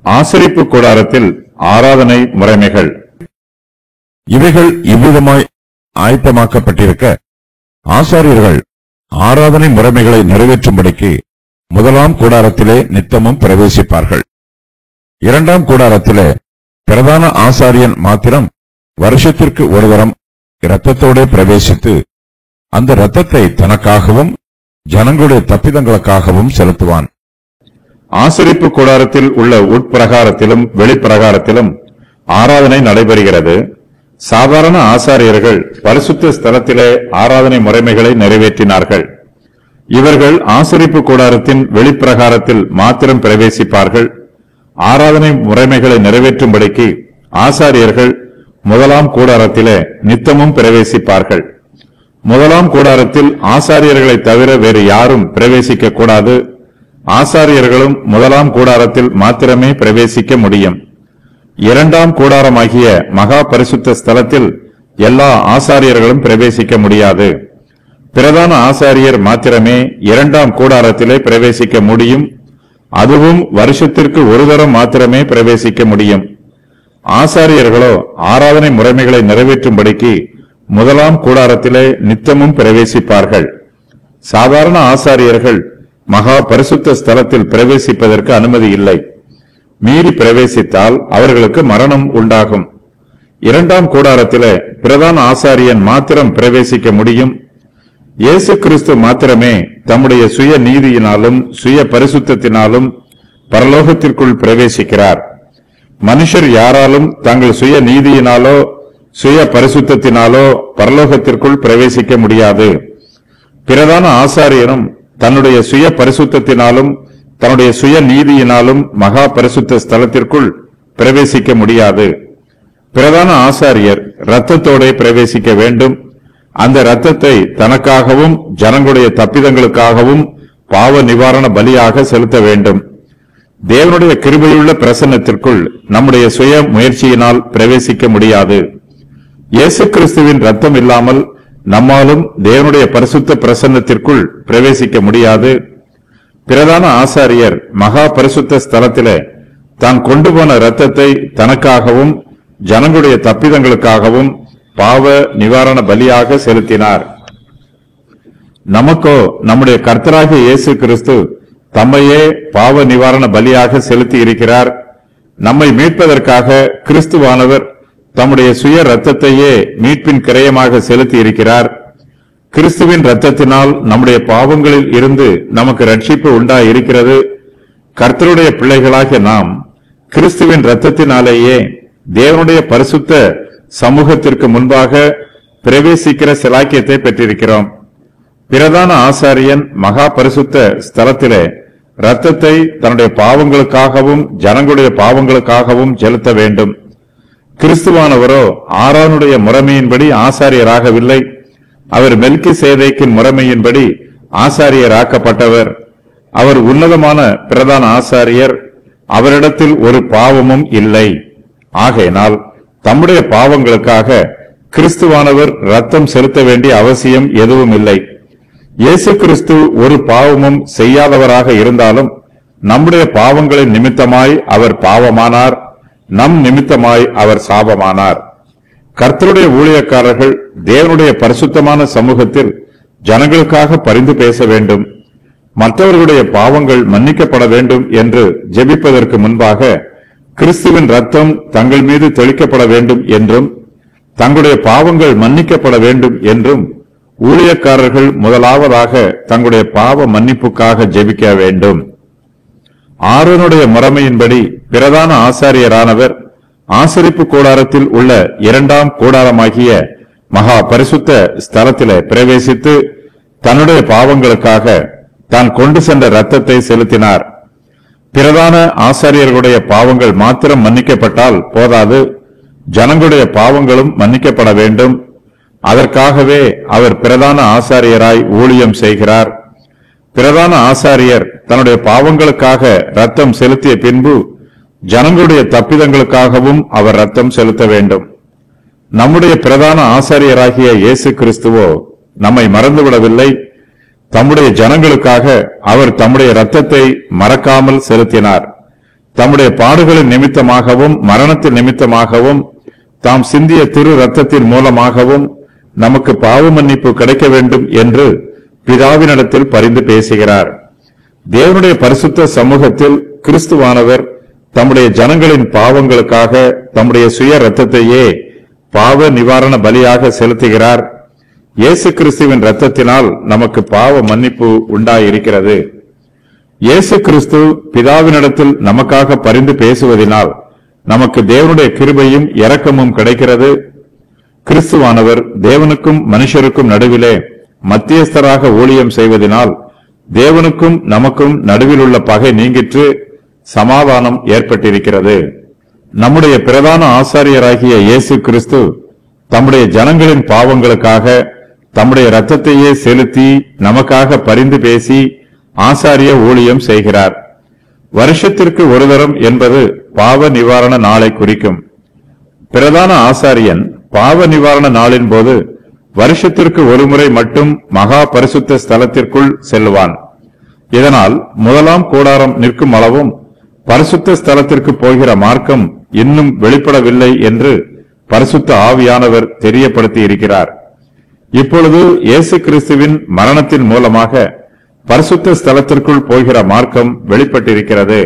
ஆசரிப்பு கூடாரத்தில் ஆராதனை முறைமைகள். இவைகள் இவ்விதமாய் ஆயத்தமாக்கப்பட்டிருக்க, ஆசாரியர்கள் ஆராதனை முறைமைகளை நிறைவேற்றும்படிக்கு முதலாம் கூடாரத்திலே நித்தமும் பிரவேசிப்பார்கள். இரண்டாம் கூடாரத்திலே பிரதான ஆசாரியன் மாத்திரம் வருஷத்திற்கு ஒரு தரம் இரத்தத்தோடு பிரவேசித்து அந்த இரத்தத்தை தனக்காகவும் ஜனங்களுடைய தப்பிதங்களுக்காகவும் செலுத்துவான். ஆசரிப்பு கூடாரத்தில் உள்ள உட்பிரகாரத்திலும் வெளிப்பிரகாரத்திலும் ஆராதனை நடைபெறுகிறது. சாதாரண ஆசாரியர்கள் பரிசுத்த ஸ்தலத்திலே ஆராதனை முறைமைகளை நிறைவேற்றினார்கள். இவர்கள் ஆசரிப்பு கூடாரத்தின் வெளிப்பிரகாரத்தில் மாத்திரம் பிரவேசிப்பார்கள். ஆராதனை முறைமைகளை நிறைவேற்றும்படிக்கு ஆசாரியர்கள் முதலாம் கூடாரத்திலே நித்தமும் பிரவேசிப்பார்கள். முதலாம் கூடாரத்தில் ஆசாரியர்களை தவிர வேறு யாரும் பிரவேசிக்க கூடாது. ஆசாரியர்களும் முதலாம் கூடாரத்தில் மாத்திரமே பிரவேசிக்க முடியும். இரண்டாம் கூடாரமாகிய மகா பரிசுத்த ஸ்தலத்தில் எல்லா ஆசாரியர்களும் பிரவேசிக்க முடியாது. பிரதான ஆசாரியர் மாத்திரமே இரண்டாம் கூடாரத்திலே பிரவேசிக்க முடியும். அதுவும் வருஷத்திற்கு ஒரு தரம் மாத்திரமே பிரவேசிக்க முடியும். ஆசாரியர்களோ ஆராதனை முறைமைகளை நிறைவேற்றும்படிக்கு முதலாம் கூடாரத்திலே நித்தமும் பிரவேசிப்பார்கள். சாதாரண ஆசாரியர்கள் மகா பரிசுத்த ஸ்தலத்தில் பிரவேசிப்பதற்கு அனுமதி இல்லை. மீறி பிரவேசித்தால் அவர்களுக்கு மரணம் உண்டாகும். இரண்டாம் கூடாரத்திலே பிரதான ஆசாரியன் மாத்திரம் பிரவேசிக்க முடியும். இயேசு கிறிஸ்து மாத்திரமே தம்முடைய சுய நீதியினாலும் சுய பரிசுத்தத்தினாலும் பரலோகத்திற்குள் பிரவேசிக்கிறார். மனுஷர் யாராலும் தங்கள் சுய நீதியினாலோ சுய பரிசுத்தத்தினாலோ பரலோகத்திற்குள் பிரவேசிக்க முடியாது. பிரதான ஆசாரியனும் தன்னுடைய சுய பரிசுத்தத்தினாலும் தன்னுடைய சுய நீதியினாலும் மகா பரிசுத்த ஸ்தலத்திற்குள் பிரவேசிக்க முடியாது. பிரதான ஆசாரியர் இரத்தத்தோட பிரவேசிக்க வேண்டும். அந்த இரத்தத்தை தனக்காகவும் ஜனங்களுடைய தப்பிதங்களுக்காகவும் பாவ நிவாரண பலியாக செலுத்த வேண்டும். தேவனுடைய கிருபையுள்ள பிரசன்னத்திற்குள் நம்முடைய சுய முயற்சியினால் பிரவேசிக்க முடியாது. இயேசு கிறிஸ்துவின் இரத்தம் இல்லாமல் நம்மாலும் தேவனுடைய பரிசுத்த பிரசன்னத்திற்குள் பிரவேசிக்க முடியாது. பிரதான ஆசாரியர் மகா பரிசுத்த ஸ்தலத்திலே தான் கொண்டு போன இரத்தத்தை தனக்காகவும் ஜனங்களுடைய தப்பிதங்களுக்காகவும் பாவ நிவாரண பலியாக செலுத்தினார். நமக்கோ நம்முடைய கர்த்தராகிய இயேசு கிறிஸ்து தம்மையே பாவ நிவாரண பலியாக செலுத்தி இருக்கிறார். நம்மை மீட்பதற்காக கிறிஸ்துவானவர் தம்முடைய சுய இரத்தத்தையே மீட்பின் கிரயமாக செலுத்தி இருக்கிறார். கிறிஸ்துவின் இரத்தத்தினால் நம்முடைய பாவங்களில் இருந்து நமக்கு ரட்சிப்பு உண்டாயிருக்கிறது. கர்த்தருடைய பிள்ளைகளாகிய நாம் கிறிஸ்துவின் இரத்தத்தினாலேயே தேவனுடைய பரிசுத்த சமூகத்திற்கு முன்பாக பிரவேசிக்கிற சிலாக்கியத்தை பெற்றிருக்கிறோம். பிரதான ஆசாரியன் மகா பரிசுத்த ஸ்தலத்திலே இரத்தத்தை தன்னுடைய பாவங்களுக்காகவும் ஜனங்களுடைய பாவங்களுக்காகவும் செலுத்த வேண்டும். கிறிஸ்துவானவரோ ஆரோனுடைய முறைமையின்படி ஆசாரியராகவில்லை. அவர் மெல்கிசேதேக்கின் முறைமையின்படி ஆசாரியராக்கப்பட்டவர். அவர் உன்னதமான பிரதான ஆசாரியர். அவரிடத்தில் ஒரு பாவமும் இல்லை. ஆகையினால் தம்முடைய பாவங்களுக்காக கிறிஸ்துவானவர் இரத்தம் செலுத்த வேண்டிய அவசியம் எதுவும் இல்லை. இயேசு கிறிஸ்து ஒரு பாவமும் செய்யாதவராக இருந்தாலும் நம்முடைய பாவங்களின் நிமித்தமாய் அவர் பாவமானார். நம் நிமித்தமாய் அவர் சாபமானார். கர்த்தருடைய ஊழியக்காரர்கள் தேவனுடைய பரிசுத்தமான சமூகத்தில் ஜனங்களுக்காக பரிந்து பேச வேண்டும். மற்றவர்களுடைய பாவங்கள் மன்னிக்கப்பட வேண்டும் என்று ஜெபிப்பதற்கு முன்பாக கிறிஸ்துவின் இரத்தம் தங்கள் மீது தெளிக்கப்பட வேண்டும் என்றும் தங்களுடைய பாவங்கள் மன்னிக்கப்பட வேண்டும் என்றும் ஊழியக்காரர்கள் முதலாவதாக தங்களுடைய பாவ மன்னிப்புக்காக ஜெபிக்க வேண்டும். ஆரோனுடைய முறைமையின்படி பிரதான ஆசாரியரானவர் ஆசரிப்பு கூடாரத்தில் உள்ள இரண்டாம் கூடாரமாகிய மகா பரிசுத்த ஸ்தலத்திலே பிரவேசித்து தன்னுடைய பாவங்களுக்காக தான் கொண்டு சென்ற இரத்தத்தை செலுத்தினார். பிரதான ஆசாரியர்களுடைய பாவங்கள் மாத்திரம் மன்னிக்கப்பட்டால் போதாது, ஜனங்களுடைய பாவங்களும் மன்னிக்கப்பட வேண்டும். அதற்காகவே அவர் பிரதான ஆசாரியராய் ஊழியம் செய்கிறார். பிரதான ஆசாரியர் தன்னுடைய பாவங்களுக்காக இரத்தம் செலுத்திய பின்பு ஜனங்களுடைய தப்பிதங்களுக்காகவும் அவர் இரத்தம் செலுத்த வேண்டும். நம்முடைய பிரதான ஆசாரியராகிய இயேசு கிறிஸ்துவோ நம்மை மறந்துவிடவில்லை. தம்முடைய ஜனங்களுக்காக அவர் தம்முடைய இரத்தத்தை மறக்காமல் செலுத்தினார். தம்முடைய பாடுகளின் நிமித்தமாகவும் மரணத்தின் நிமித்தமாகவும் தாம் சிந்திய திரு ரத்தத்தின் மூலமாகவும் நமக்கு பாவ மன்னிப்பு கிடைக்க வேண்டும் என்று பிதாவினிடத்தில் பரிந்து பேசுகிறார். தேவனுடைய பரிசுத்த சமூகத்தில் கிறிஸ்துவானவர் தம்முடைய ஜனங்களின் பாவங்களுக்காக தம்முடைய சுய ரத்தத்தையே பாவ நிவாரண பலியாக செலுத்துகிறார். இயேசு கிறிஸ்துவின் இரத்தத்தினால் நமக்கு பாவ மன்னிப்பு உண்டாயிருக்கிறது. இயேசு கிறிஸ்து பிதாவினிடத்தில் நமக்காக பரிந்து பேசுவதனால் நமக்கு தேவனுடைய கிருபையும் இரக்கமும் கிடைக்கிறது. கிறிஸ்துவானவர் தேவனுக்கும் மனுஷருக்கும் நடுவிலே மத்தியஸ்தராக ஊழியம் செய்வதனால் தேவனுக்கும் நமக்கும் நடுவில் உள்ள பகை நீங்கிற்று, சமாதானம் ஏற்பட்டிருக்கிறது. நம்முடைய பிரதான ஆசாரியராகிய இயேசு கிறிஸ்து தம்முடைய ஜனங்களின் பாவங்களுக்காக தம்முடைய இரத்தத்தையே செலுத்தி நமக்காக பரிந்து பேசி ஆசாரிய ஊழியம் செய்கிறார். வருஷத்திற்கு ஒரு தரம் என்பது பாவ நிவாரண நாளை குறிக்கும். பிரதான ஆசாரியன் பாவ நிவாரண நாளின் போது வருஷத்திற்கு ஒருமுறை மட்டும் மகா பரிசுத்த ஸ்தலத்திற்குள் செல்லுவான். இதனால் முதலாம் கூடாரம் நிற்கும் அளவும் பரிசுத்த ஸ்தலத்திற்கு போகிற மார்க்கம் இன்னும் வெளிப்படவில்லை என்று பரிசுத்த ஆவியானவர் தெரியப்படுத்தி இருக்கிறார். இப்பொழுது இயேசு கிறிஸ்துவின் மரணத்தின் மூலமாக பரிசுத்த ஸ்தலத்திற்குள் போகிற மார்க்கம் வெளிப்பட்டிருக்கிறது.